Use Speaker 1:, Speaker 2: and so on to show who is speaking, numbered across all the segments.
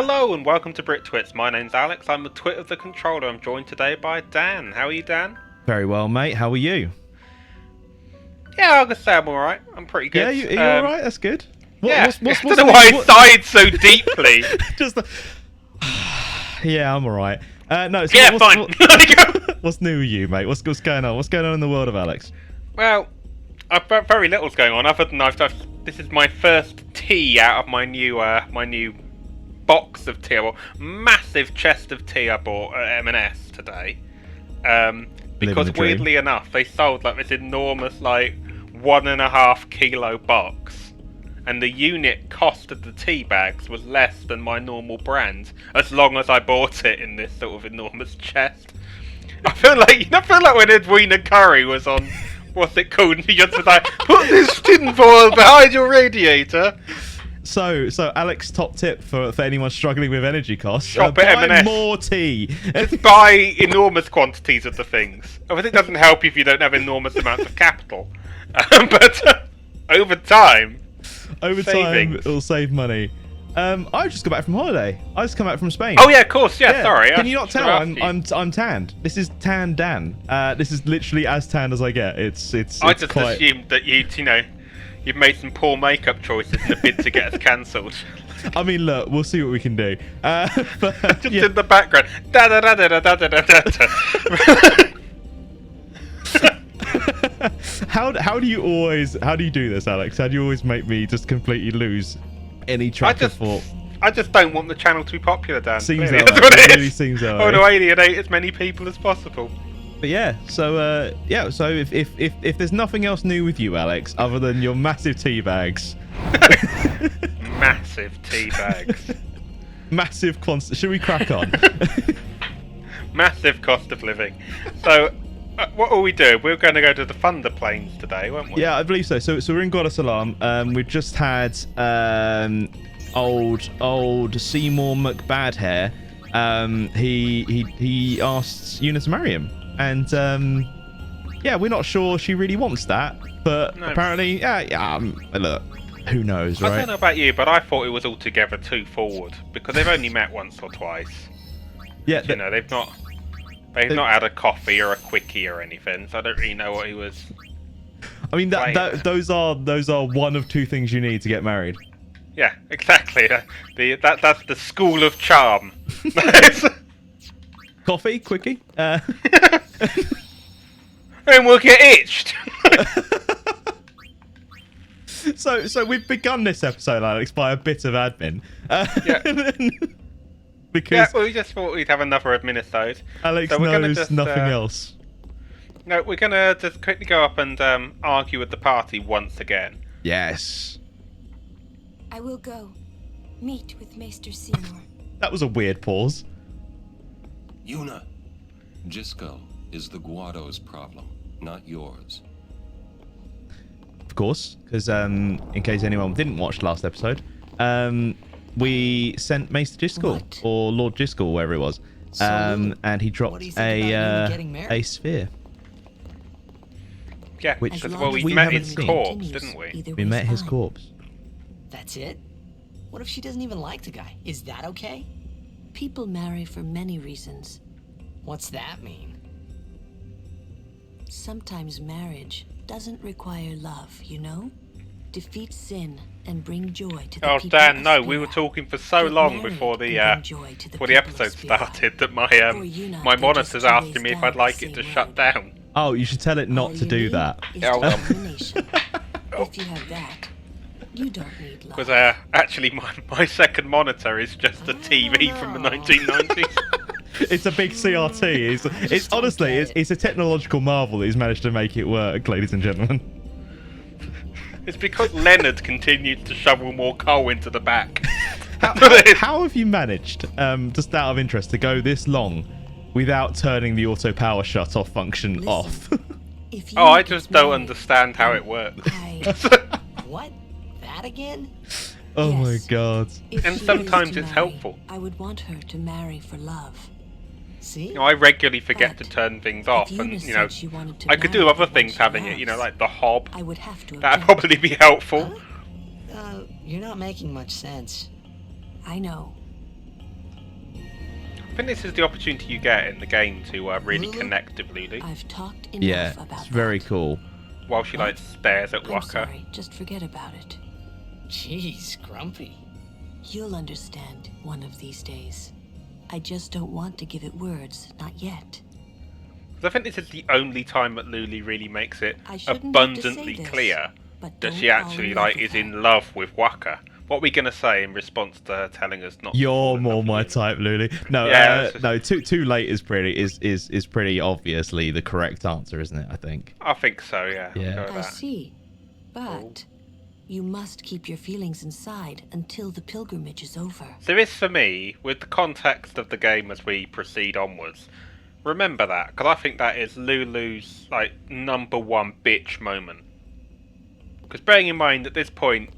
Speaker 1: Hello and welcome to BritTwits. My name's Alex. I'm the twit of the controller. I'm joined today by Dan. How are you, Dan?
Speaker 2: Very well, mate. How are you?
Speaker 1: Yeah, I'll just say I'm alright. I'm pretty good.
Speaker 2: Yeah, you alright? That's good.
Speaker 1: I don't know why I sighed so deeply.
Speaker 2: Yeah, I'm alright. No, so
Speaker 1: yeah, fine.
Speaker 2: What's new with you, mate? What's going on? What's going on in the world of Alex?
Speaker 1: Well, very little's going on other than this is my first tea out of my new box of tea. Well, massive chest of tea I bought at M&S today. Because weirdly enough, they sold like this enormous 1.5 kilo box, and the unit cost of the tea bags was less than my normal brand, as long as I bought it in this sort of enormous chest. I feel like when Edwina Curry was on, what's it called? He just was like, put this tin foil behind your radiator.
Speaker 2: So Alex, top tip for anyone struggling with energy costs:
Speaker 1: shop at M&S.
Speaker 2: More tea.
Speaker 1: Just buy enormous quantities of the things. Obviously, it doesn't help you if you don't have enormous amounts of capital, but over time,
Speaker 2: it'll save money. I just got back from holiday. I just come back from Spain.
Speaker 1: Oh yeah, of course. Yeah, sorry.
Speaker 2: Can you not tell? I'm tanned. This is tan Dan. This is literally as tanned as I get. I just
Speaker 1: assumed that you've made some poor makeup choices in a bid to get us cancelled.
Speaker 2: I mean, look, we'll see what we can do. But,
Speaker 1: just in the background. Da da da da da da da da.
Speaker 2: How do you do this, Alex? How do you always make me just completely lose any track of thought?
Speaker 1: I just don't want the channel to be popular, Dan.
Speaker 2: Seems
Speaker 1: that
Speaker 2: way. It really seems that way.
Speaker 1: I want to alienate as many people as possible.
Speaker 2: But yeah, so if there's nothing else new with you, Alex, other than your massive tea bags.
Speaker 1: Massive tea bags.
Speaker 2: Massive quantity. Should we crack on?
Speaker 1: Massive cost of living. So, what will we do? We're going to go to the Thunder Plains today, won't we?
Speaker 2: Yeah, I believe so. So we're in Guadalajara. We've just had old Seymour McBadhair. He asked Una to marry him. And we're not sure she really wants that, but apparently, look, who knows, right?
Speaker 1: I don't know about you, but I thought it was altogether too forward because they've only met once or twice.
Speaker 2: Yeah,
Speaker 1: they've not had a coffee or a quickie or anything, so I don't really know what he was.
Speaker 2: I mean, those are one of two things you need to get married.
Speaker 1: Yeah, exactly. That's the school of charm.
Speaker 2: Coffee, quickie,
Speaker 1: and we'll get itched.
Speaker 2: So we've begun this episode, Alex, by a bit of admin. Because
Speaker 1: we just thought we'd have another admin-isode.
Speaker 2: Alex knows nothing else.
Speaker 1: No, we're gonna just quickly go up and argue with the party once again.
Speaker 2: Yes.
Speaker 3: I will go meet with Maester Seymour.
Speaker 2: That was a weird pause.
Speaker 4: Una, Gisco is the Guado's problem, not yours.
Speaker 2: Of course, because in case anyone didn't watch the last episode, we sent Maester Gisco, or Lord Gisco, wherever it was, and he dropped a sphere.
Speaker 1: Yeah, because we met his corpse, didn't we?
Speaker 2: We met his corpse.
Speaker 5: That's it? What if she doesn't even like the guy? Is that okay?
Speaker 3: People marry for many reasons.
Speaker 5: What's that mean?
Speaker 3: Sometimes marriage doesn't require love, you know? Defeat sin and bring joy to the people.
Speaker 1: Oh, Dan, no, we were talking for so long before the episode started that my monitor's asking me if I'd like it to shut down.
Speaker 2: Oh, you should tell it not to do that.
Speaker 3: If you have that, you don't need love.
Speaker 1: Because actually, my second monitor is just a TV from the 1990s.
Speaker 2: It's a big CRT. It's honestly, it's a technological marvel that he's managed to make it work, ladies and gentlemen.
Speaker 1: It's because Leonard continued to shovel more coal into the back.
Speaker 2: How have you managed, just out of interest, to go this long without turning the auto power shut-off function off?
Speaker 1: I just don't understand how it works.
Speaker 5: What? That again?
Speaker 2: Oh my god.
Speaker 1: And sometimes it's helpful.
Speaker 3: I would want her to marry for love.
Speaker 5: See?
Speaker 1: I regularly forget to turn things off, and I could do other things having it, like the hob.
Speaker 3: I would have to.
Speaker 1: That'd probably be helpful.
Speaker 5: You're not making much sense.
Speaker 3: I know.
Speaker 1: think this is the opportunity you get in the game to really
Speaker 3: Lulu?
Speaker 1: connect with Lulu
Speaker 3: I've talked enough
Speaker 2: Yeah,
Speaker 3: about
Speaker 2: it's very
Speaker 3: that.
Speaker 2: cool.
Speaker 1: while she like stares at
Speaker 3: I'm
Speaker 1: Waka.
Speaker 3: sorry, just forget about it.
Speaker 5: Jeez, Grumpy.
Speaker 3: You'll understand one of these days. I just don't want to give it words, not yet.
Speaker 1: 'Cause I think this is the only time that Lulu really makes it
Speaker 3: I shouldn't have to say
Speaker 1: abundantly
Speaker 3: this,
Speaker 1: clear
Speaker 3: but
Speaker 1: that
Speaker 3: don't
Speaker 1: she
Speaker 3: fall
Speaker 1: actually
Speaker 3: in love
Speaker 1: like
Speaker 3: with
Speaker 1: is
Speaker 3: her.
Speaker 1: in love with Waka. What are we gonna say in response to her telling us not? to fall
Speaker 2: You're
Speaker 1: in
Speaker 2: more
Speaker 1: love
Speaker 2: my
Speaker 1: with Lulu?
Speaker 2: type, Lulu. No,
Speaker 1: Yeah, it's just-
Speaker 2: no. Too late is pretty obviously the correct answer, isn't it? I think.
Speaker 1: I think so. Yeah. I'll
Speaker 2: Yeah.
Speaker 1: go with
Speaker 3: I
Speaker 1: that.
Speaker 3: see. But you must keep your feelings inside until the pilgrimage is over.
Speaker 1: So this for me, with the context of the game as we proceed onwards, remember that, because I think that is Lulu's like #1 bitch moment. Because bearing in mind at this point,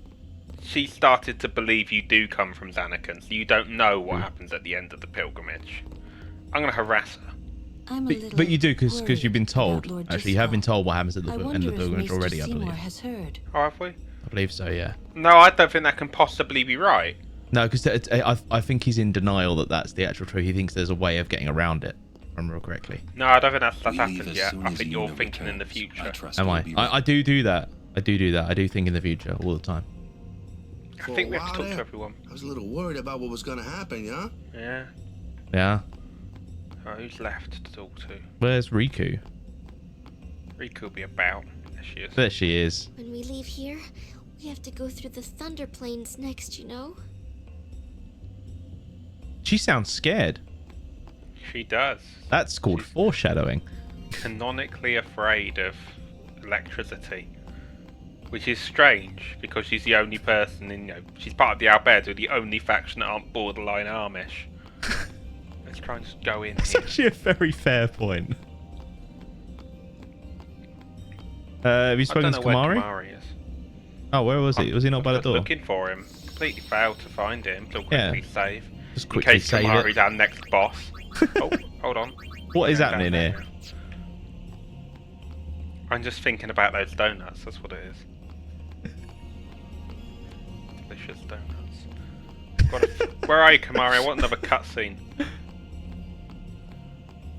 Speaker 1: she started to believe you do come from Xanacan, so you don't know what happens at the end of the pilgrimage. I'm gonna harass her.
Speaker 3: I'm a little
Speaker 2: But you do because
Speaker 3: worried
Speaker 2: you've been told.
Speaker 3: about Lord
Speaker 2: Actually, you have been
Speaker 3: Disco.
Speaker 2: told what happens at the
Speaker 3: I
Speaker 2: end
Speaker 3: wonder
Speaker 2: of the
Speaker 3: if
Speaker 2: pilgrimage
Speaker 3: Maester
Speaker 2: already. I
Speaker 3: Seymour
Speaker 2: believe.
Speaker 3: has heard.
Speaker 1: Oh, have we?
Speaker 2: I believe so. Yeah.
Speaker 1: No, I don't think that can possibly be right.
Speaker 2: No, because I think he's in denial that that's the actual truth. He thinks there's a way of getting around it. If I remember correctly.
Speaker 1: No, I don't think that's
Speaker 4: We leave
Speaker 1: happened
Speaker 4: as
Speaker 1: yet.
Speaker 4: soon
Speaker 1: I
Speaker 4: as
Speaker 1: think you're
Speaker 4: Yuna
Speaker 1: thinking in the
Speaker 4: returns.
Speaker 1: future.
Speaker 4: I trust
Speaker 2: Am
Speaker 4: we'll
Speaker 2: I?
Speaker 4: be
Speaker 2: I do do that. I do that. I do think in the future all the time.
Speaker 1: I
Speaker 6: For
Speaker 1: think
Speaker 6: a
Speaker 1: we have to
Speaker 6: while
Speaker 1: talk to
Speaker 6: there,
Speaker 1: everyone.
Speaker 6: I was a little worried about what was gonna happen, yeah?
Speaker 1: Yeah.
Speaker 2: Yeah.
Speaker 1: Oh, who's left to talk to?
Speaker 2: Where's Riku?
Speaker 1: Riku will be about. There she is.
Speaker 2: There she is.
Speaker 7: When we leave here, we have to go through the Thunder Plains next, you know?
Speaker 2: She sounds scared.
Speaker 1: She does.
Speaker 2: That's called foreshadowing.
Speaker 1: Canonically afraid of electricity, which is strange because she's the only person in, she's part of the Albedo, the only faction that aren't borderline Amish. Let's try and just go in
Speaker 2: It's
Speaker 1: here.
Speaker 2: actually a very fair point. Have you
Speaker 1: I
Speaker 2: spoken
Speaker 1: don't
Speaker 2: to
Speaker 1: know where
Speaker 2: Kamari?
Speaker 1: Kamari is.
Speaker 2: Oh, where was he? Was he not by the
Speaker 1: Just
Speaker 2: door?
Speaker 1: looking for him. Completely failed to find him. So
Speaker 2: Yeah.
Speaker 1: quickly save.
Speaker 2: Just
Speaker 1: In
Speaker 2: quickly
Speaker 1: case
Speaker 2: save
Speaker 1: Kamari's
Speaker 2: it.
Speaker 1: our next boss. Oh, hold on.
Speaker 2: What is
Speaker 1: Going
Speaker 2: happening
Speaker 1: down
Speaker 2: here?
Speaker 1: there now. I'm just thinking about those donuts. That's what it is. Delicious donuts. Where are you, Kamari? I want another cutscene.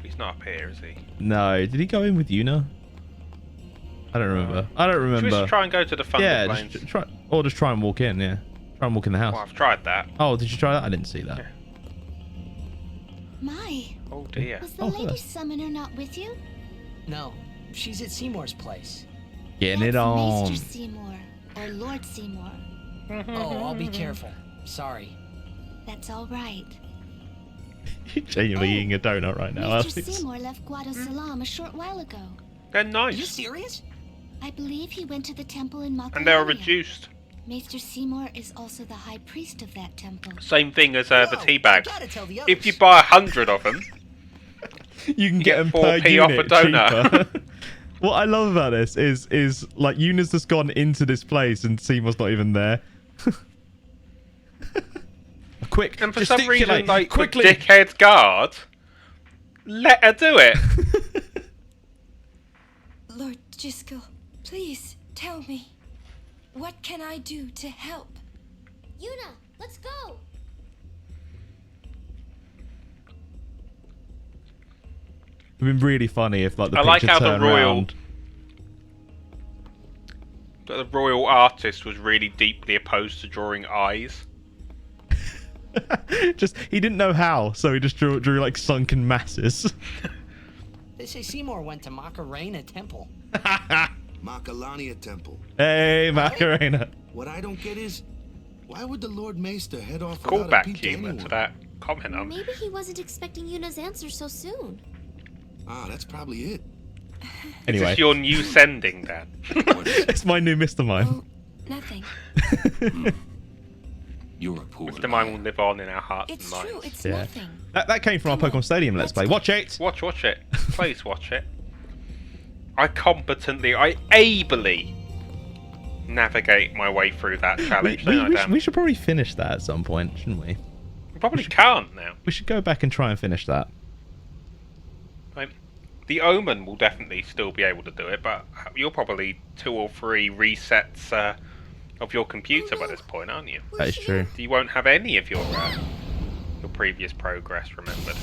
Speaker 1: He's not up here, is he?
Speaker 2: No, did he go in with Yuna? I don't remember. I don't
Speaker 1: Should we
Speaker 2: remember.
Speaker 1: just try and go to the Thunder
Speaker 2: Yeah,
Speaker 1: Plains?
Speaker 2: just try, or just try and walk in. Yeah, try and walk in the house.
Speaker 1: Well, I've tried that.
Speaker 2: Oh, did you try that? I didn't see that.
Speaker 1: Yeah.
Speaker 7: My,
Speaker 1: Oh dear.
Speaker 7: was the
Speaker 2: Oh,
Speaker 7: Lady
Speaker 2: hello.
Speaker 7: Summoner not with you?
Speaker 5: No, she's at Seymour's place.
Speaker 2: Getting it
Speaker 7: That's
Speaker 2: on.
Speaker 7: Maester Seymour, or Lord Seymour.
Speaker 5: Oh, I'll be careful. Sorry.
Speaker 7: That's all right.
Speaker 2: You're genuinely eating a donut right now,
Speaker 7: Maester
Speaker 2: Alex.
Speaker 7: Seymour left Guado Salam a short while ago.
Speaker 1: They're
Speaker 5: Are you
Speaker 1: nice.
Speaker 5: serious?
Speaker 7: I believe he went to the temple in Makalania.
Speaker 1: And they're reduced.
Speaker 7: Maester Seymour is also the high priest of that temple.
Speaker 1: Same thing as the
Speaker 5: Whoa,
Speaker 1: tea
Speaker 5: you
Speaker 1: bags.
Speaker 5: gotta tell the
Speaker 1: If you
Speaker 5: others.
Speaker 1: buy 100 of them,
Speaker 2: You can
Speaker 1: get
Speaker 2: get them
Speaker 1: 4p
Speaker 2: per
Speaker 1: off a
Speaker 2: unit
Speaker 1: donut.
Speaker 2: cheaper. What I love about this is like Yuna's just gone into this place and Seymour's not even there. Quick,
Speaker 1: and for some
Speaker 2: gesticulate,
Speaker 1: reason, like
Speaker 2: quickly.
Speaker 1: the dickhead guard, let her do it.
Speaker 8: Lord Driscoll, please tell me. What can I do to help?
Speaker 7: Yuna, let's go!
Speaker 2: It'd been really funny if like the
Speaker 1: I like
Speaker 2: picture
Speaker 1: how the
Speaker 2: turned
Speaker 1: royal-
Speaker 2: round.
Speaker 1: But the royal artist was really deeply opposed to drawing eyes.
Speaker 2: Just he didn't know how, so he just drew like sunken masses.
Speaker 5: They say Seymour went to Macarena Temple.
Speaker 6: Makalania Temple.
Speaker 2: Hey, Macarena.
Speaker 6: What I don't get is, why would the Lord Maester head off
Speaker 1: Call
Speaker 6: without a
Speaker 1: back
Speaker 6: peep to
Speaker 1: humour
Speaker 6: anyone?
Speaker 1: to that comment.
Speaker 7: Maybe he wasn't expecting Yuna's answer so soon.
Speaker 6: Ah, that's probably it.
Speaker 1: Is
Speaker 2: Anyway,
Speaker 1: this your new sending, Dan?
Speaker 4: What is it?
Speaker 2: it's my new Mr. Mime.
Speaker 8: Oh, nothing.
Speaker 4: You're a poor
Speaker 1: Mr. Mime will
Speaker 4: liar.
Speaker 1: live on in our hearts
Speaker 8: It's
Speaker 1: and minds.
Speaker 8: true, it's
Speaker 2: Yeah.
Speaker 8: nothing.
Speaker 2: That came from our
Speaker 8: Come on,
Speaker 2: Pokemon Stadium Let's
Speaker 8: let's
Speaker 2: Play.
Speaker 8: go.
Speaker 2: Watch it.
Speaker 1: Watch it. Please watch it. I ably navigate my way through that challenge. don't I, Dan?
Speaker 2: We should probably finish that at some point, shouldn't we?
Speaker 1: We probably can't now.
Speaker 2: We should go back and try and finish that.
Speaker 1: Right. The Omen will definitely still be able to do it, but you're probably 2 or 3 resets of your computer by this point, aren't you?
Speaker 2: That is true.
Speaker 1: You won't have any of your your previous progress remembered.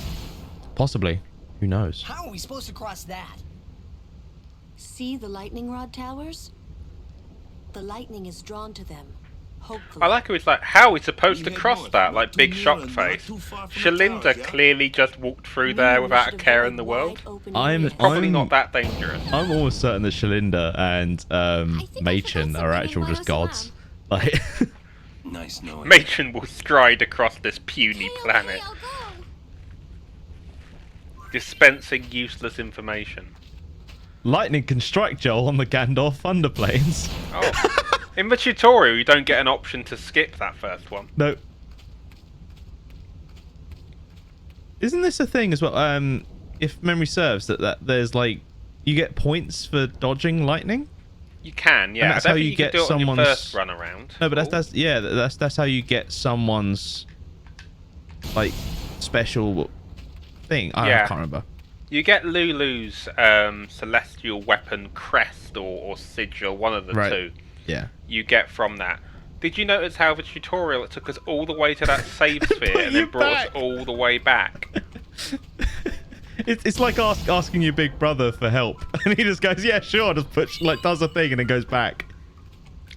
Speaker 2: Possibly. Who knows?
Speaker 5: How are we supposed to cross that?
Speaker 3: See the lightning rod towers? The lightning is drawn to them. Hopefully.
Speaker 1: I like how it's like, how are we supposed to
Speaker 6: We head
Speaker 1: cross
Speaker 6: north,
Speaker 1: that?
Speaker 6: not
Speaker 1: Like
Speaker 6: too
Speaker 1: big
Speaker 6: near
Speaker 1: shock
Speaker 6: and not
Speaker 1: face.
Speaker 6: too far from the
Speaker 1: Shalinda
Speaker 6: towers, yeah?
Speaker 1: clearly just walked through
Speaker 3: New
Speaker 1: there without a
Speaker 3: initiative
Speaker 1: care
Speaker 3: avoid
Speaker 1: in the
Speaker 3: wide
Speaker 1: world.
Speaker 3: open
Speaker 2: I'm-
Speaker 3: areas.
Speaker 1: Probably not that dangerous.
Speaker 2: I'm almost certain that Shalinda and
Speaker 7: think I
Speaker 2: Machen
Speaker 7: forgot
Speaker 2: are
Speaker 7: something
Speaker 2: actual
Speaker 7: while
Speaker 2: just
Speaker 7: I was
Speaker 2: gods. Like,
Speaker 4: Nice knowing.
Speaker 1: Machen will stride across this puny
Speaker 7: Okay,
Speaker 1: planet,
Speaker 7: I'll go.
Speaker 1: dispensing useless information.
Speaker 2: lightning can strike Joel on the Gandalf Thunder Plains.
Speaker 1: Oh. In the tutorial, you don't get an option to skip that first one.
Speaker 2: No. Isn't this a thing as well? If memory serves, that there's like you get points for dodging lightning.
Speaker 1: You can, yeah.
Speaker 2: And that's
Speaker 1: I don't
Speaker 2: how
Speaker 1: think
Speaker 2: you
Speaker 1: you
Speaker 2: get
Speaker 1: can do it on your
Speaker 2: someone's-
Speaker 1: first run around.
Speaker 2: No, but
Speaker 1: Oh.
Speaker 2: that's how you get someone's like special thing. I
Speaker 1: Yeah.
Speaker 2: can't remember.
Speaker 1: You get Lulu's celestial weapon crest or sigil, one of the
Speaker 2: Right.
Speaker 1: two.
Speaker 2: Yeah.
Speaker 1: You get from that. Did you notice how the tutorial it took us all the way to that save sphere and then
Speaker 2: you
Speaker 1: brought
Speaker 2: back.
Speaker 1: us all the way back?
Speaker 2: It's like asking your big brother for help, and he just goes, "Yeah, sure." Just does a thing and then goes back.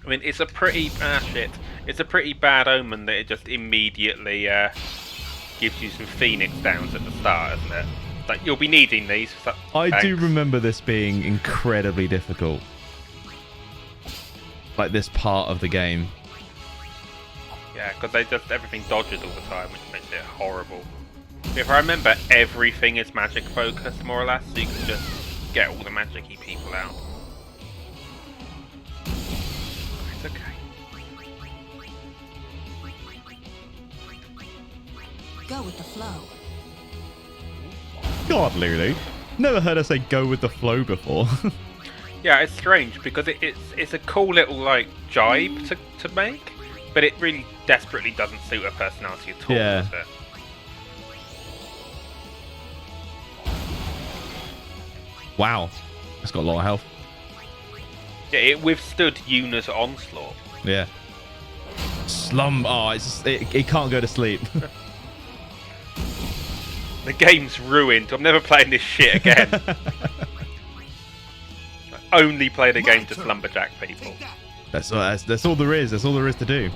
Speaker 1: I mean, it's a pretty It's a pretty bad omen that it just immediately gives you some Phoenix downs at the start, isn't it? Like you'll be needing these. So,
Speaker 2: I do
Speaker 1: thanks.
Speaker 2: remember this being incredibly difficult. Like this part of the game.
Speaker 1: Yeah, because everything dodges all the time, which makes it horrible. If I remember, everything is magic focused, more or less, so you can just get all the magic-y people out. It's okay.
Speaker 3: Go with the flow.
Speaker 2: God, Lulu. Never heard her say "go with the flow" before.
Speaker 1: Yeah, it's strange because it's a cool little like jibe to make, but it really desperately doesn't suit her personality at all,
Speaker 2: Yeah.
Speaker 1: does it?
Speaker 2: Wow, it's got a lot of health.
Speaker 1: Yeah, it withstood Yuna's onslaught.
Speaker 2: Yeah. Slum. Oh, it can't go to sleep.
Speaker 1: The game's ruined. I'm never playing this shit again. I only play the game to slumberjack people.
Speaker 2: That's all there is. That's all there is to do.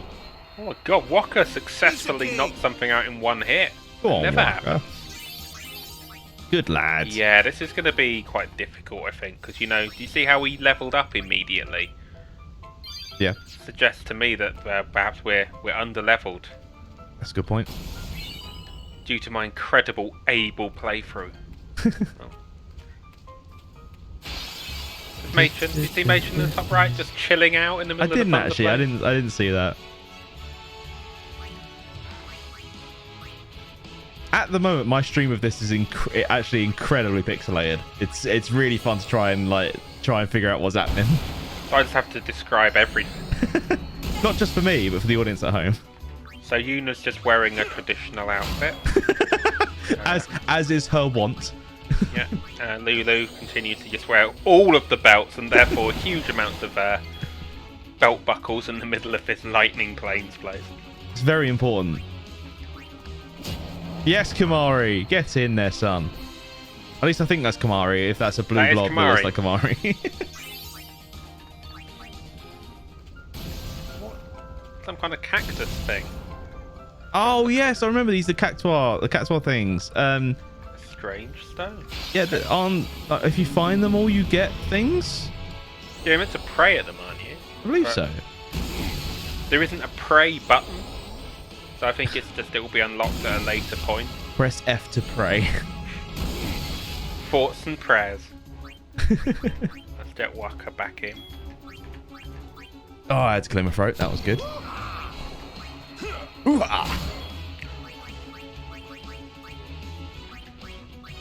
Speaker 1: Oh my god, Walker successfully knocked something out in one hit.
Speaker 2: Go on,
Speaker 1: Never
Speaker 2: Walker.
Speaker 1: happened.
Speaker 2: Good lad.
Speaker 1: Yeah, this is going to be quite difficult, I think, because do you see how we leveled up immediately?
Speaker 2: Yeah,
Speaker 1: Suggests to me that perhaps we're under-leveled
Speaker 2: that's a good point.
Speaker 1: due to my incredible able playthrough. Oh. Machen, did you see Machen in the top right, just chilling out in the
Speaker 2: I
Speaker 1: middle
Speaker 2: didn't
Speaker 1: of the
Speaker 2: actually. I didn't see that. At the moment, my stream of this is actually incredibly pixelated. It's really fun to try and figure out what's happening.
Speaker 1: So I just have to describe everything.
Speaker 2: Not just for me, but for the audience at home.
Speaker 1: So Yuna's just wearing a traditional outfit.
Speaker 2: As is her wont.
Speaker 1: Yeah, Lulu continues to just wear all of the belts and therefore huge amounts of belt buckles in the middle of this lightning plains place.
Speaker 2: It's very important. Yes, Kamari, get in there, son. At least I think that's Kamari. If that's a blue
Speaker 1: That is
Speaker 2: blob, that looks
Speaker 1: Kamari.
Speaker 2: like Kamari.
Speaker 1: Some kind of cactus thing.
Speaker 2: Oh yes, I remember these. The cactuar things.
Speaker 1: A strange stone.
Speaker 2: Yeah, if you find them all, you get things.
Speaker 1: Yeah, you're meant to pray at them, aren't you?
Speaker 2: I believe
Speaker 1: Right.
Speaker 2: so.
Speaker 1: There isn't a pray button, so I think it will be unlocked at a later point.
Speaker 2: Press F to pray.
Speaker 1: Thoughts and prayers. Let's get Waka back in.
Speaker 2: Oh, I had to clear my throat. That was good. Ooh-ah.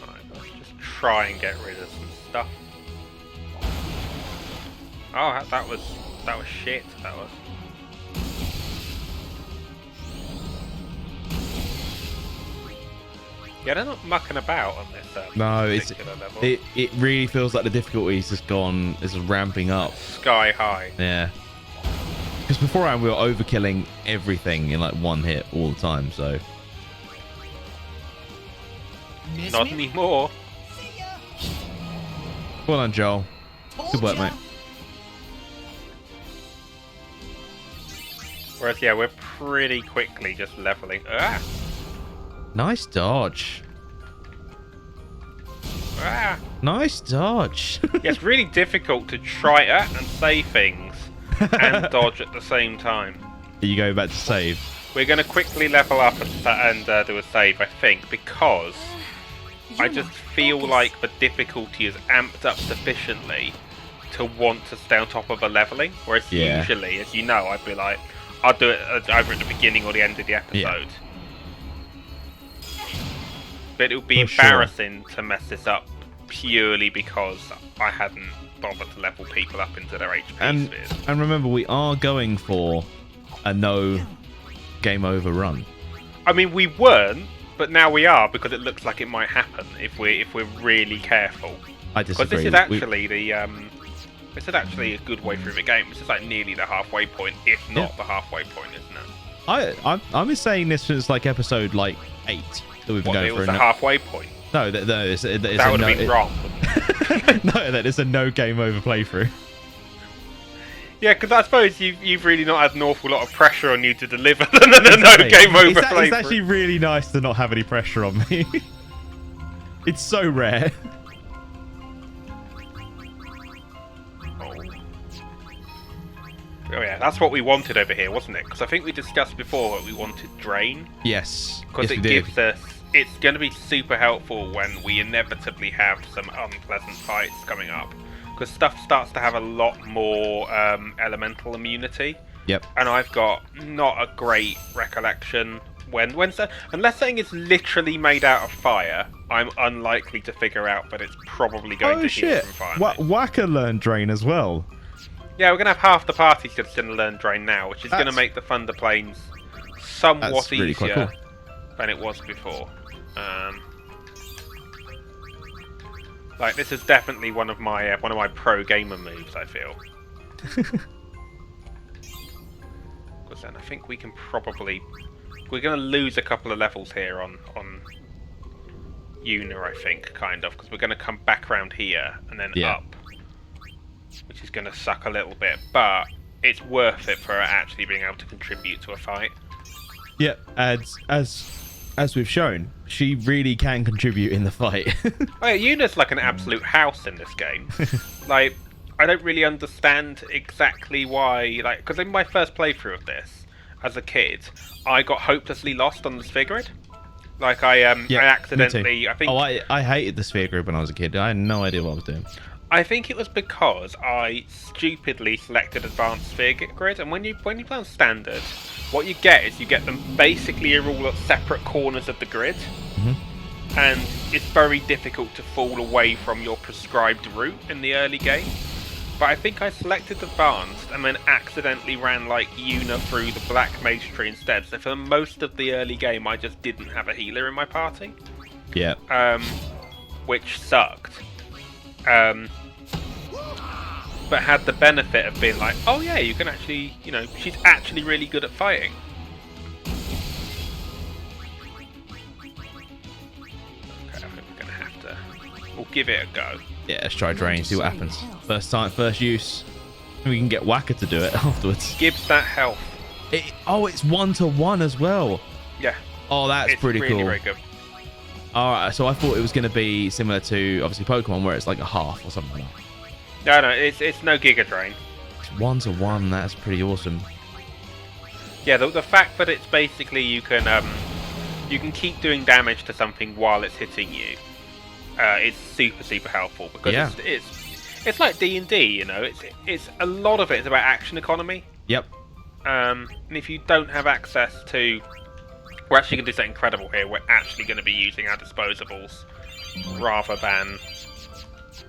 Speaker 1: Alright, let's just try and get rid of some stuff. Oh, that was shit. That was. Yeah, they're not mucking about on this.
Speaker 2: No,
Speaker 1: particular level.
Speaker 2: it really feels like the difficulty's just gone. Is ramping up.
Speaker 1: Sky high.
Speaker 2: Yeah. Because beforehand we were overkilling everything in like one hit all the time. So
Speaker 5: Miss
Speaker 1: Not
Speaker 5: me?
Speaker 1: anymore.
Speaker 5: See ya.
Speaker 2: Well done, Joel.
Speaker 5: Told
Speaker 2: Good work,
Speaker 5: ya.
Speaker 2: mate.
Speaker 1: Whereas, yeah, we're pretty quickly just leveling. Ah!
Speaker 2: Nice dodge.
Speaker 1: Ah!
Speaker 2: Nice dodge.
Speaker 1: Yeah, it's really difficult to try and say things and dodge at the same time.
Speaker 2: You go back to save.
Speaker 1: We're going to quickly level up and do a save, I think, because I just feel like the difficulty is amped up sufficiently to want to stay on top of a leveling. Whereas
Speaker 2: Yeah.
Speaker 1: usually, as you know, I'd be like, I'll do it either at the beginning or the end of the episode.
Speaker 2: Yeah.
Speaker 1: But it would be
Speaker 2: For sure.
Speaker 1: embarrassing to mess this up purely because I hadn't bothered to level people up into their HP spheres.
Speaker 2: And remember, we are going for a no game over run.
Speaker 1: I mean, we weren't, but now we are because it looks like it might happen if we're really careful.
Speaker 2: I
Speaker 1: Because
Speaker 2: disagree.
Speaker 1: this is actually this is actually a good way through the game. This is like nearly the halfway point, if not the halfway point, isn't it?
Speaker 2: I'm just saying this since like episode like 8 that we've been
Speaker 1: What,
Speaker 2: going
Speaker 1: it
Speaker 2: for.
Speaker 1: was the halfway point?
Speaker 2: No, it's
Speaker 1: That
Speaker 2: a
Speaker 1: would
Speaker 2: no,
Speaker 1: have been wrong.
Speaker 2: no, that is a no game over playthrough.
Speaker 1: Yeah, because I suppose you've really not had an awful lot of pressure on you to deliver than a no game over
Speaker 2: It's
Speaker 1: playthrough.
Speaker 2: actually really nice to not have any pressure on me. It's so rare.
Speaker 1: Oh yeah, that's what we wanted over here, wasn't it? Because I think we discussed before that we wanted Drain.
Speaker 2: Yes.
Speaker 1: Because
Speaker 2: yes,
Speaker 1: it
Speaker 2: we did.
Speaker 1: gives us... It's going to be super helpful when we inevitably have some unpleasant fights coming up. Because stuff starts to have a lot more elemental immunity.
Speaker 2: Yep.
Speaker 1: And I've got not a great recollection unless something is literally made out of fire, I'm unlikely to figure out that it's probably going to heal from fire.
Speaker 2: Whacker learned Drain as well.
Speaker 1: Yeah, we're going to have half the party just going to learn Drain now, which is going to make the Thunder Plains somewhat
Speaker 2: That's really quite
Speaker 1: easier
Speaker 2: cool.
Speaker 1: than it was before. Like, this is definitely one of my pro gamer moves, I feel. Because then I think we can probably... We're going to lose a couple of levels here on Una, I think, kind of, because we're going to come back around here and then up, which is going to suck a little bit, but it's worth it for her actually being able to contribute to a fight.
Speaker 2: Yeah, as we've shown, she really can contribute in the fight.
Speaker 1: Oh yeah, Una's like an absolute house in this game. Like, I don't really understand exactly why, like, because in my first playthrough of this, as a kid, I got hopelessly lost on the sphere grid. Like, I accidentally, I think...
Speaker 2: Oh, I hated the sphere grid when I was a kid. I had no idea what I was doing.
Speaker 1: I think it was because I stupidly selected advanced sphere grid, and when you play on standard, what you get is you get them basically all at separate corners of the grid, and it's very difficult to fall away from your prescribed route in the early game. But I think I selected advanced and then accidentally ran like Una through the black mage tree instead. So for most of the early game, I just didn't have a healer in my party.
Speaker 2: Yeah.
Speaker 1: Which sucked. But had the benefit of being like, oh yeah, you can actually, you know, she's actually really good at fighting. Okay, I think we're gonna have to. We'll give it a go.
Speaker 2: Yeah, let's try Drain, see what happens. First time, first use. We can get Whacker to do it afterwards.
Speaker 1: Gives that health.
Speaker 2: It's 1-to-1 as well.
Speaker 1: Yeah.
Speaker 2: Oh, that's
Speaker 1: It's
Speaker 2: pretty
Speaker 1: really
Speaker 2: cool.
Speaker 1: very good.
Speaker 2: Alright, so I thought it was going to be similar to, obviously, Pokemon, where it's like a half or something like that.
Speaker 1: No, it's no Giga Drain.
Speaker 2: It's 1-to-1, that's pretty awesome.
Speaker 1: Yeah, the fact that it's basically you can keep doing damage to something while it's hitting you is super helpful because it's like D&D, you know. It's a lot of it is about action economy.
Speaker 2: Yep.
Speaker 1: And if you don't have access to, we're actually going to do something incredible here. We're actually going to be using our disposables rather than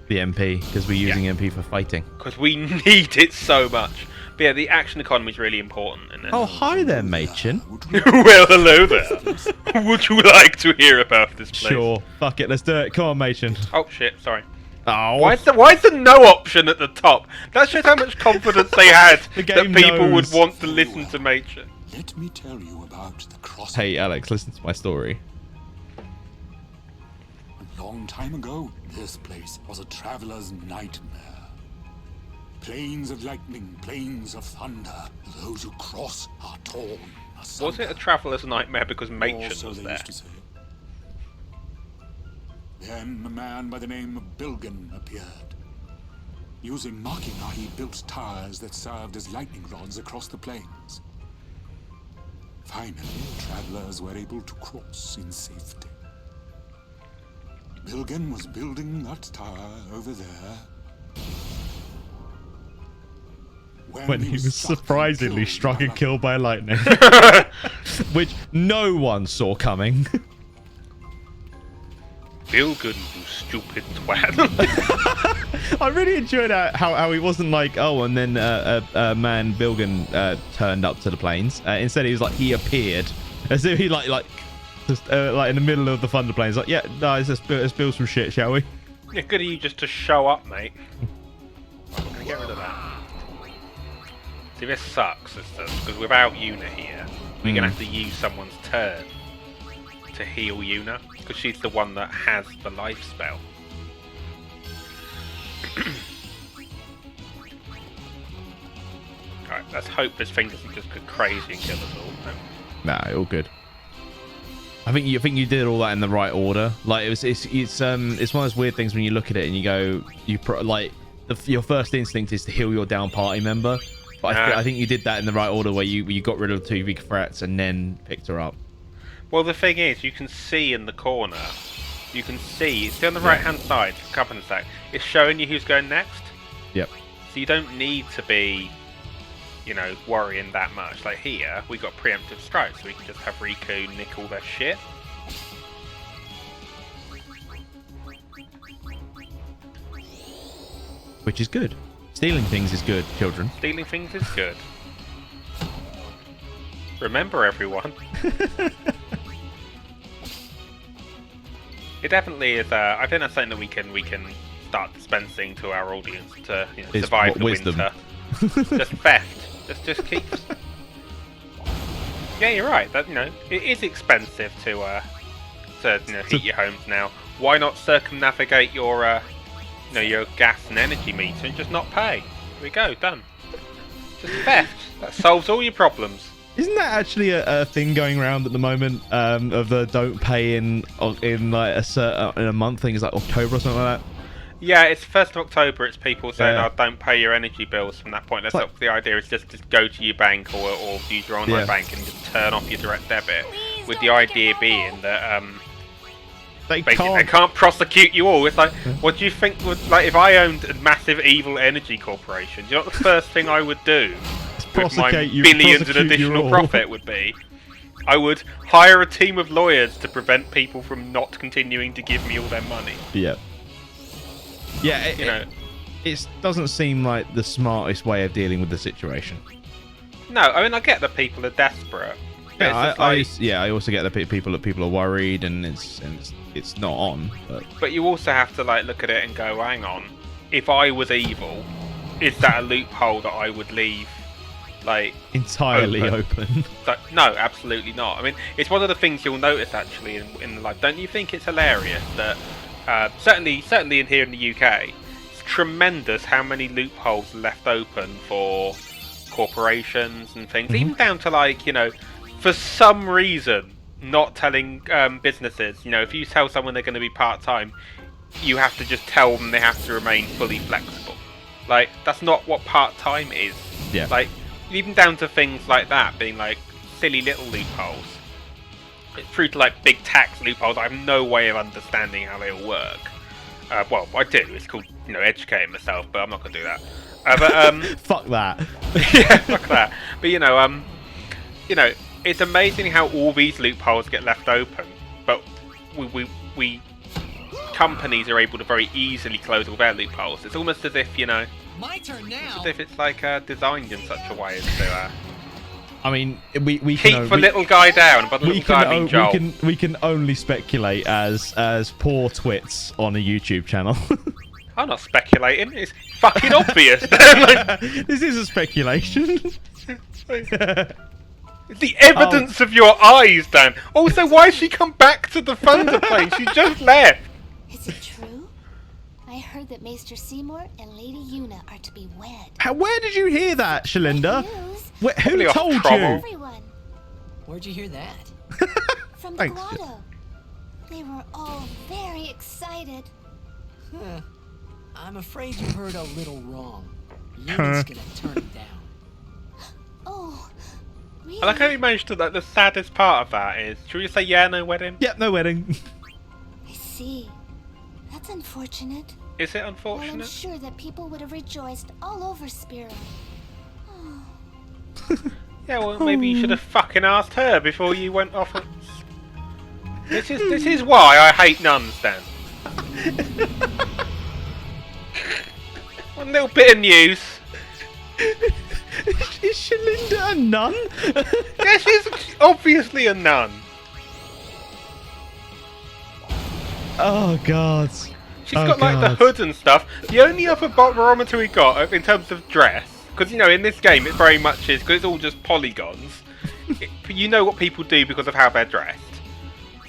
Speaker 2: The MP, because we're using MP for fighting.
Speaker 1: because we need it so much. But yeah, the action economy is really important in this.
Speaker 2: Oh, hi there, Machin.
Speaker 1: Well, hello there. Would you like to hear about this place?
Speaker 2: Sure. Fuck it, let's do it. Come on, Machin.
Speaker 1: Oh shit, sorry.
Speaker 2: Oh.
Speaker 1: Why is the no option at the top? That shows how much confidence they had
Speaker 2: The
Speaker 1: that
Speaker 2: game
Speaker 1: people would
Speaker 2: knows.
Speaker 1: want to listen to Nature.
Speaker 4: Let me tell you about the cross.
Speaker 2: Hey, Alex, listen to my story.
Speaker 9: Long time ago, this place was a traveler's nightmare. Plains of lightning, plains of thunder. Those who cross are torn asunder.
Speaker 1: Was it a traveller's nightmare because Matron
Speaker 9: So
Speaker 1: was
Speaker 9: they
Speaker 1: there?
Speaker 9: used to say. Then a man by the name of Bilgan appeared. Using Machina, he built towers that served as lightning rods across the plains. Finally, travelers were able to cross in safety. Bilgan was building that tower over there.
Speaker 2: When he was surprisingly struck and killed by lightning. Which no one saw coming.
Speaker 1: Bilgan, you stupid twat.
Speaker 2: I really enjoyed how he wasn't like, oh, and then man Bilgan turned up to the plains. Instead, he was like, he appeared. As if he just in the middle of the Thunder Plains, like, yeah, guys, let's build some shit, shall we?
Speaker 1: Yeah, good of you just to show up, mate. Right, we're gonna get rid of that. See, this sucks, because without Yuna here, we're gonna have to use someone's turn to heal Yuna, because she's the one that has the life spell. Alright, let's hope this thing doesn't just get crazy and kill us all. No.
Speaker 2: Nah, all good. I think you did all that in the right order. Like it's one of those weird things when you look at it and you go, your first instinct is to heal your down party member. But I think you did that in the right order, where you got rid of the 2 big threats and then picked her up.
Speaker 1: Well, the thing is, you can see in the corner. You can see it's on the right hand side. Up in a sec. It's showing you who's going next.
Speaker 2: Yep.
Speaker 1: So you don't need to be, worrying that much. Like here, we got preemptive strike, so we can just have Riku nick all their shit.
Speaker 2: Which is good. Stealing things is good, children.
Speaker 1: Stealing things is good. Remember, everyone. It definitely is. I think that's something that we can start dispensing to our audience to survive the
Speaker 2: wisdom.
Speaker 1: winter. Just theft. Just keep. Yeah, you're right. That it is expensive to heat your homes now. Why not circumnavigate your your gas and energy meter and just not pay? Here we go, done. Just theft. That solves all your problems.
Speaker 2: Isn't that actually a thing going around at the moment of the don't pay in like in a month? I think it's like October or something like that.
Speaker 1: Yeah, it's 1st of October. It's people saying, "Oh, don't pay your energy bills from that point." That's like, the idea is just go to your bank or use your online bank and just turn off your direct debit. With the idea being that
Speaker 2: they
Speaker 1: can't prosecute you all. It's like, what do you think would if I owned a massive evil energy corporation? Do you know what the first thing I would do with my billions in additional profit would be? I would hire a team of lawyers to prevent people from not continuing to give me all their money.
Speaker 2: Yeah. Yeah, it doesn't seem like the smartest way of dealing with the situation.
Speaker 1: No, I mean I get that people are desperate.
Speaker 2: Yeah, I also get that people are worried and it's not on.
Speaker 1: But you also have to look at it and go, hang on, if I was evil, is that a loophole that I would leave
Speaker 2: entirely open?
Speaker 1: No, absolutely not. I mean, it's one of the things you'll notice actually in the life. Don't you think it's hilarious that certainly in here in the UK, it's tremendous how many loopholes are left open for corporations and things, even down to for some reason not telling businesses, if you tell someone they're going to be part-time, you have to just tell them they have to remain fully flexible. That's not what part-time is.
Speaker 2: Yeah.
Speaker 1: Even down to things like that being silly little loopholes, through to big tax loopholes. I have no way of understanding how they all work. Well, I do. It's called educating myself, but I'm not going to do that.
Speaker 2: Fuck that.
Speaker 1: Yeah, fuck that. But it's amazing how all these loopholes get left open, but we companies are able to very easily close all their loopholes. It's almost as if
Speaker 5: My turn now.
Speaker 1: It's as if it's designed in such a way as to.
Speaker 2: I mean, we
Speaker 1: keep the little guy down, but the little guy I mean Joel.
Speaker 2: We can only speculate as poor twits on a YouTube channel.
Speaker 1: I'm not speculating. It's fucking obvious.
Speaker 2: This is a speculation.
Speaker 1: It's the evidence of your eyes, Dan. Also, why has she come back to the Thunder Plane? She just left.
Speaker 7: Is it true? I heard that Maester Seymour and Lady Yuna are to be wed.
Speaker 2: Where did you hear that, Shalinda?
Speaker 7: News
Speaker 2: Who
Speaker 1: Probably off
Speaker 2: told
Speaker 1: Trommel.
Speaker 2: you?
Speaker 7: everyone
Speaker 5: Where'd you hear that?
Speaker 7: from the
Speaker 2: Thanks.
Speaker 7: grotto. They were all very excited.
Speaker 5: Huh. I'm afraid you heard a little wrong. Yuna's gonna turn it down.
Speaker 7: Oh, really?
Speaker 1: I like how you managed to. Like, the saddest part of that is. Should we just say yeah, no wedding?
Speaker 2: Yep, no wedding.
Speaker 7: I see. That's unfortunate.
Speaker 1: Is it
Speaker 7: Well, I'm
Speaker 1: unfortunate?
Speaker 7: sure that people would have rejoiced all over Spiro.
Speaker 1: Yeah, well, maybe you should have fucking asked her before you went off. This is why I hate nuns, Dan. One little bit of news.
Speaker 2: Is Shalinda a nun?
Speaker 1: Yeah, she's obviously a nun.
Speaker 2: Oh, God.
Speaker 1: She's got like the
Speaker 2: God.
Speaker 1: hood and stuff. The only other barometer we got in terms of dress, because you know in this game it very much is, because it's all just polygons. You know what people do because of how they're dressed.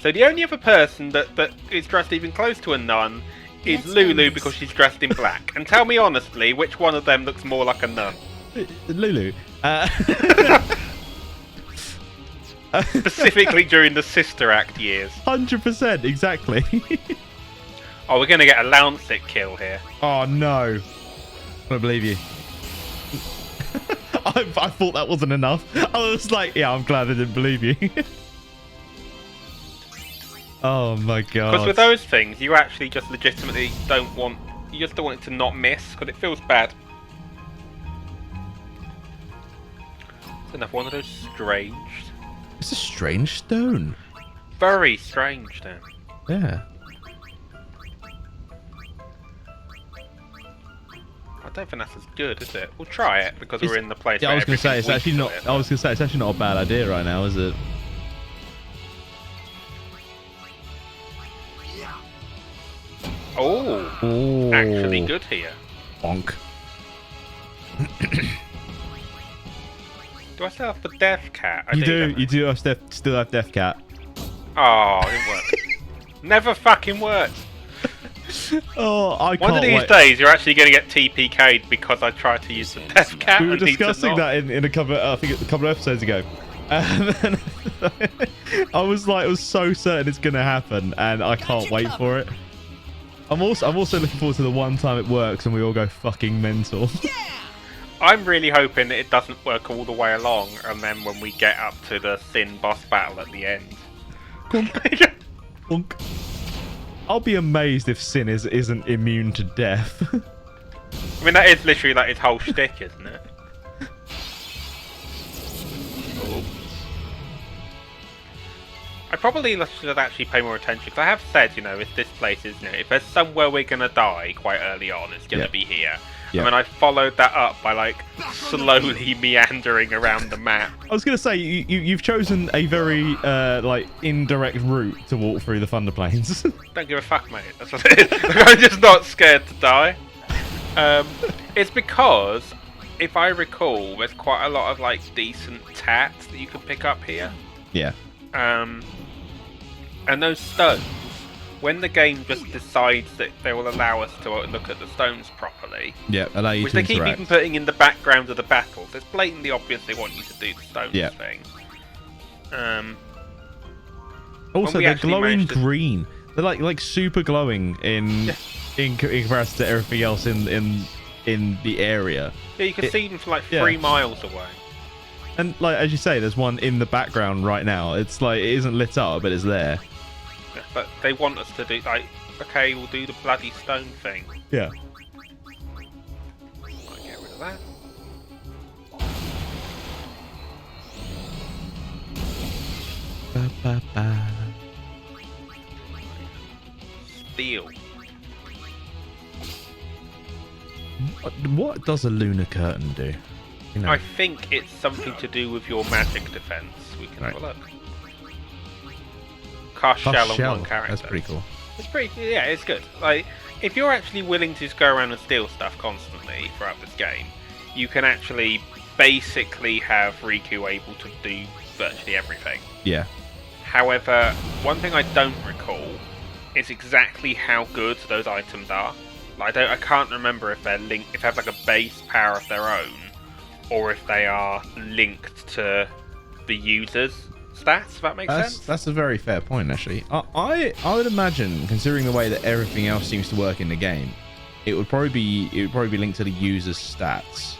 Speaker 1: So the only other person that is dressed even close to a nun is
Speaker 7: Let's
Speaker 1: Lulu,
Speaker 7: end
Speaker 1: because
Speaker 7: this.
Speaker 1: she's dressed in black. And tell me honestly, which one of them looks more like a nun?
Speaker 2: Lulu.
Speaker 1: Specifically during the Sister Act years.
Speaker 2: 100%, exactly.
Speaker 1: Oh, we're going to get a Lancet kill here.
Speaker 2: Oh, no. I don't believe you. I thought that wasn't enough. I was like, yeah, I'm glad I didn't believe you. Oh, my God.
Speaker 1: Because with those things, you actually just legitimately don't want... You just don't want it to not miss, because it feels bad. It's another one of those strange...
Speaker 2: It's a strange stone.
Speaker 1: Very strange, Dan.
Speaker 2: Yeah.
Speaker 1: I don't think that's as good, is it? We'll try it, because we're in the place
Speaker 2: Yeah, I
Speaker 1: where
Speaker 2: was going to say, it's
Speaker 1: everything's
Speaker 2: actually
Speaker 1: weak
Speaker 2: not...
Speaker 1: to it.
Speaker 2: I was going to say, it's actually not a bad idea right now, is it?
Speaker 1: Oh,
Speaker 2: Oh.
Speaker 1: actually good here.
Speaker 2: Bonk.
Speaker 1: Do I still have the Death Cat? I
Speaker 2: You do.
Speaker 1: don't
Speaker 2: You
Speaker 1: know.
Speaker 2: do have still have Death Cat.
Speaker 1: Oh, it didn't work. Never fucking worked.
Speaker 2: Oh, I can't
Speaker 1: One of these
Speaker 2: wait.
Speaker 1: days, you're actually going to get TPK'd because I tried to use the Death Cat.
Speaker 2: We were
Speaker 1: and need to
Speaker 2: discussing
Speaker 1: not.
Speaker 2: that in a couple. I think a couple of episodes ago. And I was like, I was so certain it's gonna happen, and I can't wait for it. I'm also looking forward to the one time it works and we all go fucking mental.
Speaker 1: I'm really hoping that it doesn't work all the way along, and then when we get up to the Sin boss battle at the end.
Speaker 2: Bonk. I'll be amazed if Sin isn't immune to death.
Speaker 1: I mean, that is literally like his whole shtick, isn't it? I probably should actually pay more attention, because I have said, you know, if this place is, you know, if there's somewhere we're going to die quite early on, it's going to be here.
Speaker 2: Yeah.
Speaker 1: I mean, I followed that up by, like, slowly meandering around the map.
Speaker 2: I was gonna say you've chosen a very like indirect route to walk through the Thunder Plains.
Speaker 1: Don't give a fuck, mate. That's what it is. I'm just not scared to die. It's because, if I recall, there's quite a lot of, like, decent tats that you can pick up here.
Speaker 2: Yeah.
Speaker 1: And those stones, when the game just decides that they will allow us to look at the stones properly,
Speaker 2: Yeah. Allow you
Speaker 1: which
Speaker 2: to
Speaker 1: they keep
Speaker 2: interact.
Speaker 1: even putting in the background of the battles, it's blatantly obvious they want you to do the stones
Speaker 2: Yeah.
Speaker 1: thing.
Speaker 2: Also,
Speaker 1: we
Speaker 2: they're
Speaker 1: actually
Speaker 2: glowing
Speaker 1: managed to-
Speaker 2: green. They're like super glowing in comparison to everything else in the area.
Speaker 1: Yeah, you can see them from like
Speaker 2: yeah.
Speaker 1: 3 miles away.
Speaker 2: And like as you say, there's one in the background right now. It's like it isn't lit up, but it's there.
Speaker 1: Yeah, but they want us to do, like, okay, we'll do the bloody stone thing.
Speaker 2: Yeah.
Speaker 1: Might get rid of that.
Speaker 2: Ba, ba, ba.
Speaker 1: Steel.
Speaker 2: What does a lunar curtain do? You know.
Speaker 1: I think it's something to do with your magic defense. We can have a look. Cast
Speaker 2: Cast
Speaker 1: shell on
Speaker 2: shell.
Speaker 1: one character.
Speaker 2: That's pretty cool.
Speaker 1: It's pretty, yeah, it's good. Like, if you're actually willing to just go around and steal stuff constantly throughout this game, you can actually basically have Riku able to do virtually everything.
Speaker 2: Yeah.
Speaker 1: However, one thing I don't recall is exactly how good those items are. Like, I can't remember if they're linked, if they have like a base power of their own, or if they are linked to the user's stats. If that makes sense.
Speaker 2: That's a very fair point, actually. I would imagine, considering the way that everything else seems to work in the game, it would probably be linked to the user's stats.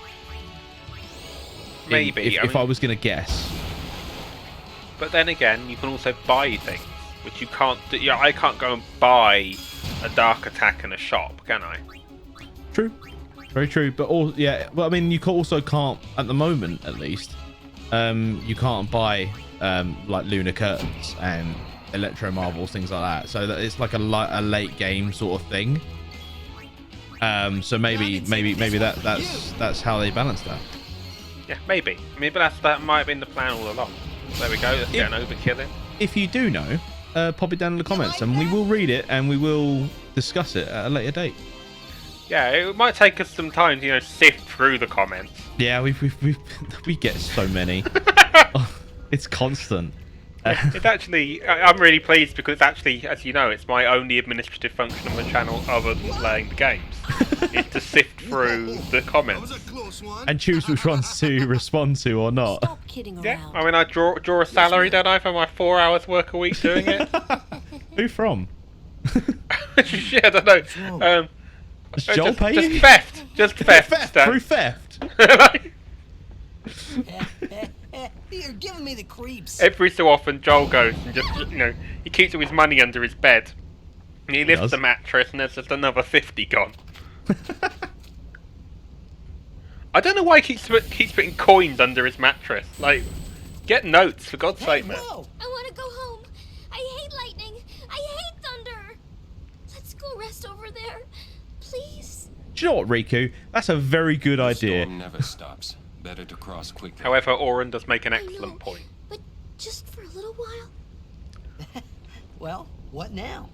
Speaker 1: Maybe.
Speaker 2: If I was going to guess.
Speaker 1: But then again, you can also buy things, which you can't do. Yeah, I can't go and buy a dark attack in a shop, can I?
Speaker 2: True. Very true. But all, yeah, well, I mean, you also can't, at the moment at least, you can't buy like lunar curtains and electro marbles, things like that. So that it's like a late game sort of thing. So maybe that's how they balance that.
Speaker 1: Yeah, maybe. I mean, but that might have been the plan all along. There we go. Let's get an overkill in.
Speaker 2: If you do know, pop it down in the comments, and we will read it and we will discuss it at a later date.
Speaker 1: Yeah, it might take us some time to sift through the comments.
Speaker 2: Yeah, we get so many. It's constant.
Speaker 1: It's actually, I'm really pleased because it's actually, as you know, it's my only administrative function on the channel other than playing the games. Is to sift through the comments.
Speaker 2: And choose which ones to respond to or not.
Speaker 3: Stop kidding
Speaker 1: Yeah,
Speaker 3: around.
Speaker 1: I mean, I draw a salary, don't I, for my 4 hours work a week doing it?
Speaker 2: Who from?
Speaker 1: Shit, I don't know.
Speaker 2: Does Joel pay
Speaker 1: just
Speaker 2: you?
Speaker 1: theft. Just theft. Stan.
Speaker 2: Through theft.
Speaker 5: You're giving me the creeps.
Speaker 1: Every so often, Joel goes and just, he keeps all his money under his bed. And he lifts the mattress and there's just another 50 gone. I don't know why he keeps putting coins under his mattress. Like, get notes, for God's sake, man.
Speaker 7: I want to go home. I hate lightning. I hate thunder. Let's go rest over there. Please.
Speaker 2: Do you know what, Riku? That's a very good idea.
Speaker 4: The storm never stops. Better to cross quickly.
Speaker 1: However, Oren does make an excellent point.
Speaker 7: But just for a little while.
Speaker 5: Well, what now?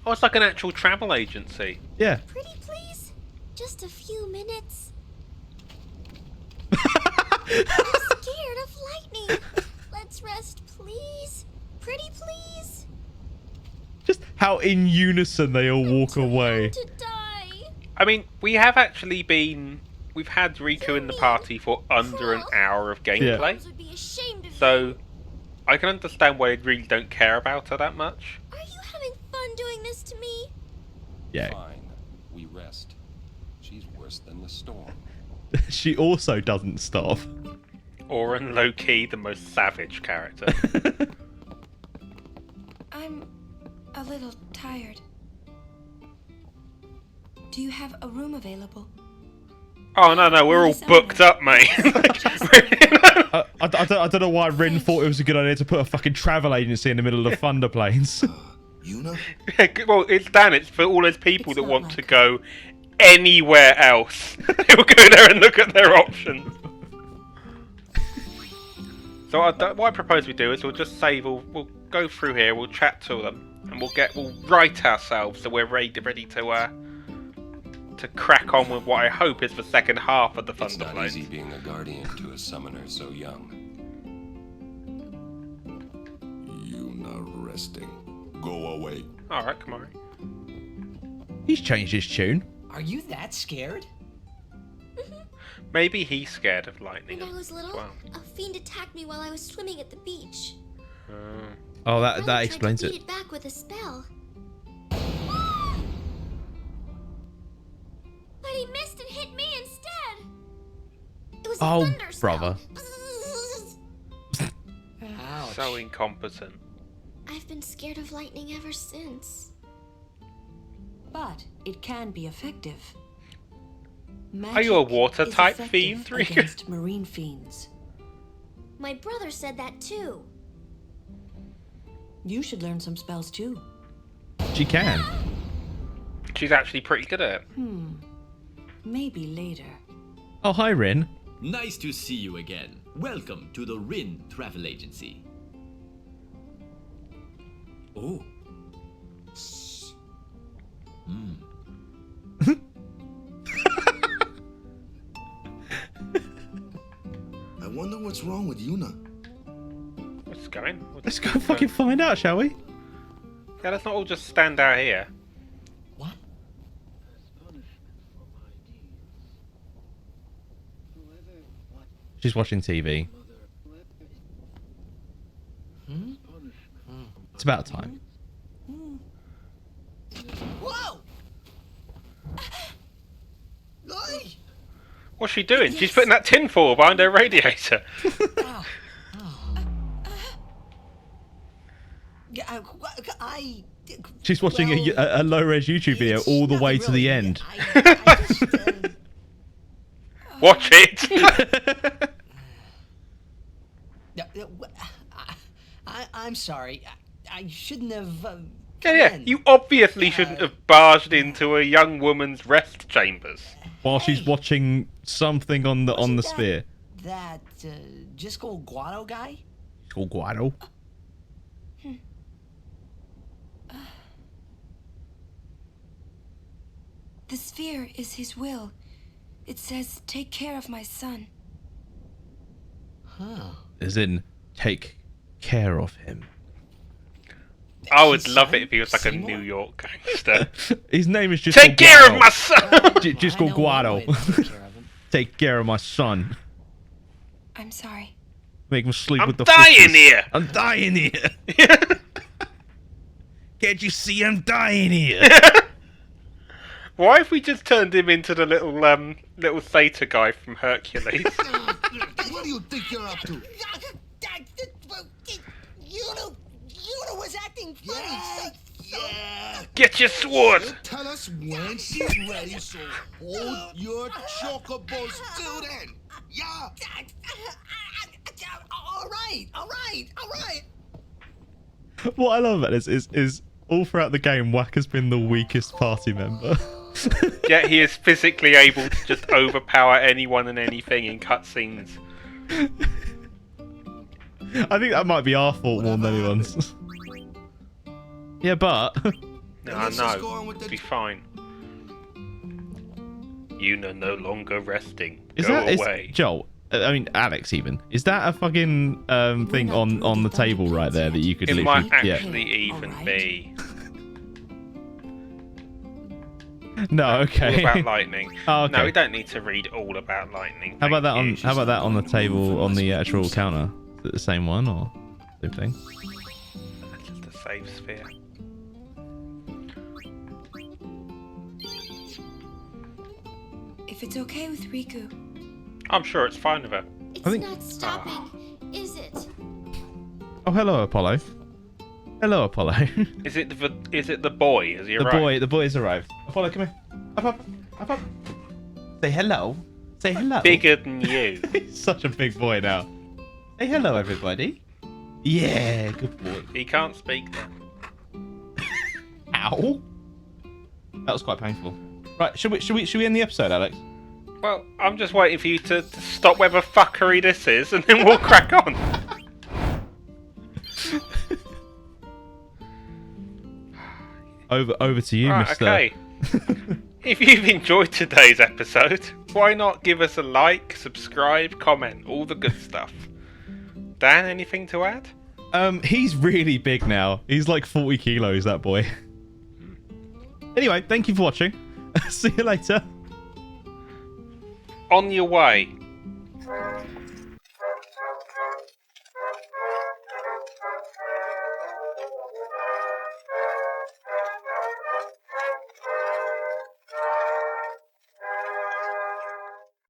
Speaker 1: Oh, it's like an actual travel agency.
Speaker 2: Yeah.
Speaker 7: Pretty please? Just a few minutes. I'm scared of lightning. Let's rest, please. Pretty please.
Speaker 2: Just how in unison they all walk away.
Speaker 7: To die.
Speaker 1: I mean, we've had Riku in the party for under an hour of gameplay.
Speaker 7: Would be ashamed of
Speaker 1: So,
Speaker 7: you.
Speaker 1: I can understand why they really don't care about her that much.
Speaker 7: Are you having fun doing this to me?
Speaker 2: Yeah.
Speaker 4: Fine. We rest. She's worse than the storm.
Speaker 2: She also doesn't stop.
Speaker 1: Oren, low-key, the most savage character.
Speaker 8: I'm a little tired. Do you have a room available?
Speaker 1: Oh, no, we're all booked up, mate.
Speaker 2: I don't know why Rin thought it was a good idea to put a fucking travel agency in the middle of the Thunder Plains.
Speaker 6: Yuna?
Speaker 1: Yeah, well, it's for all those people that want to go anywhere else. They'll go there and look at their options. So what I propose we do is we'll just save. We'll go through here. We'll chat to them, and we'll right ourselves so we're ready to crack on with what I hope is the second half of the
Speaker 4: It's
Speaker 1: Thunder
Speaker 4: not
Speaker 1: Plains.
Speaker 4: easy being a guardian to a summoner so young.
Speaker 6: Yuna resting. Go away.
Speaker 1: All right, come on.
Speaker 2: He's changed his tune.
Speaker 5: Are you that scared?
Speaker 1: Maybe he's scared of lightning.
Speaker 7: When I was little,
Speaker 1: as well.
Speaker 7: a fiend attacked me while I was swimming at the beach.
Speaker 2: Oh,
Speaker 7: Brother
Speaker 2: that
Speaker 7: tried
Speaker 2: explains
Speaker 7: to
Speaker 2: it.
Speaker 7: beat it back with a spell. But he missed and hit me instead. It was a
Speaker 2: Oh,
Speaker 7: thunder spell.
Speaker 2: brother.
Speaker 5: Ouch.
Speaker 1: So incompetent.
Speaker 7: I've been scared of lightning ever since.
Speaker 3: But it can be effective.
Speaker 1: Are you a
Speaker 3: Magic
Speaker 1: water
Speaker 3: is
Speaker 1: type
Speaker 3: effective
Speaker 1: fiend, Riku?
Speaker 3: against marine fiends.
Speaker 7: My brother said that too.
Speaker 3: You should learn some spells too.
Speaker 2: She can.
Speaker 1: She's actually pretty good at it.
Speaker 3: Maybe later.
Speaker 2: Oh, hi, Rin.
Speaker 10: Nice to see you again. Welcome to the Rin Travel Agency. Oh.
Speaker 6: I wonder what's wrong with Yuna.
Speaker 1: going.
Speaker 2: Let's go fucking find out, shall we?
Speaker 1: Yeah, let's not all just stand out here.
Speaker 5: What?
Speaker 2: She's watching TV. It's about time.
Speaker 5: Whoa! Oi!
Speaker 1: What's she doing? She's putting that tinfoil behind her radiator.
Speaker 5: Ow. Yeah,
Speaker 2: She's watching a low-res YouTube video all the way to the end.
Speaker 5: I just,
Speaker 1: Watch it!
Speaker 5: I'm sorry. I shouldn't have.
Speaker 1: Yeah, you obviously shouldn't have barged into a young woman's rest chambers.
Speaker 2: While she's watching something on the sphere.
Speaker 5: That Jisco Guado guy?
Speaker 2: Jisco Guado?
Speaker 8: The sphere is his will. It says, take care of my son.
Speaker 5: Huh.
Speaker 2: As in, take care of him.
Speaker 1: I would love it if he was like a New York gangster.
Speaker 2: His name is just
Speaker 1: Take care of my son!
Speaker 2: Just called Guado. Take care of my son.
Speaker 8: I'm sorry.
Speaker 2: Make him sleep
Speaker 1: I'm
Speaker 2: with the
Speaker 1: dying
Speaker 2: fishes.
Speaker 1: here!
Speaker 2: I'm dying here! Can't you see I'm dying here?
Speaker 1: Why have we just turned him into the little satyr guy from Hercules?
Speaker 6: What do you think you're up to?
Speaker 5: Yuno was acting funny.
Speaker 6: Yeah.
Speaker 1: Get your sword!
Speaker 6: Tell us when she's ready, so hold your chocobos till then. Yeah.
Speaker 5: All right.
Speaker 2: What I love about this is all throughout the game, Wack has been the weakest party member.
Speaker 1: Yet he is physically able to just overpower anyone and anything in cutscenes.
Speaker 2: I think that might be our fault more than anyone's. Yeah, but...
Speaker 1: No, it'll be fine. Yuna no longer resting. Go away.
Speaker 2: Joel, I mean, Alex even. Is that a fucking thing on the table right there that you could
Speaker 1: It
Speaker 2: literally...
Speaker 1: might actually even be.
Speaker 2: No, okay.
Speaker 1: All about lightning.
Speaker 2: Oh, okay.
Speaker 1: No, we don't need to read all about lightning.
Speaker 2: How about that on the table on the actual counter? Is it the same one or same thing?
Speaker 1: That's just a save sphere.
Speaker 8: If it's okay with Riku.
Speaker 1: I'm sure it's fine with her.
Speaker 7: It's not stopping, is it?
Speaker 2: Oh, hello, Apollo. Hello, Apollo.
Speaker 1: Is it the boy? Has he arrived?
Speaker 2: The boy has arrived. Apollo, come here. Up. Say hello. Say hello.
Speaker 1: Bigger than you.
Speaker 2: He's such a big boy now. Say hello, everybody. Yeah, good boy.
Speaker 1: He can't speak then.
Speaker 2: Ow. That was quite painful. Right, should we end the episode, Alex?
Speaker 1: Well, I'm just waiting for you to stop whatever fuckery this is, and then we'll crack on.
Speaker 2: Over to you,
Speaker 1: Right,
Speaker 2: Mr.
Speaker 1: okay. If you've enjoyed today's episode, why not give us a like, subscribe, comment, all the good stuff. Dan, anything to add?
Speaker 2: He's really big now. He's like 40 kilos, that boy. Anyway, thank you for watching. See you later.
Speaker 1: On your way.